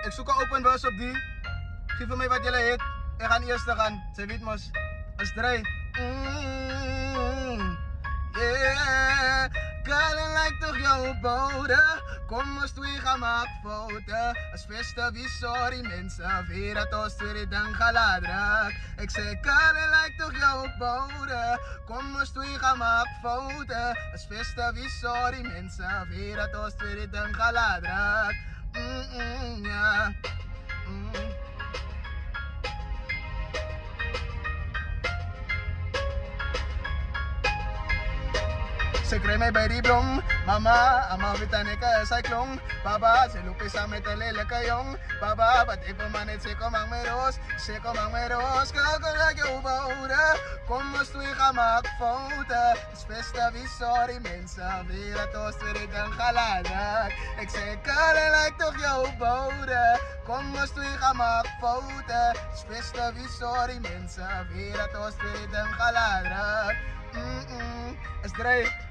Ik zoek een open bus op die. Geef mij wat jullie heet. Ik ga eerst gaan. Zij weet mos. Als 3. Yeah. Kalen lijkt toch jouw bode. Kom eens twee gaan maken fouten. Als beste wie sorry mensen. Vera tos weer dan galadrak. Ik zei kalen lijkt toch jouw bode. Kom eens twee gaan maken fouten. Als beste wie sorry mensen. Vera tos weer dan galadrak. Ja. Ze kreeg mij bij die blom. Mama, ama vitaneka cyclone. Papa, ze lopen samen met een lelijke jong. Papa, wat ik van man, ze kom aan mijn roos. Ze kom aan mijn roos, kijk hoe ik jou bouwde. Kom eens twee gaan maken fouten. Het beste wie sorry mensen. Weer het oost weer ik dan geladen. Ik zei, Karen lijkt toch jouw bouwde. Kom eens twee gaan maken fouten. Het beste wie sorry mensen. Weer het oost weer ik dan geladen. Is 3.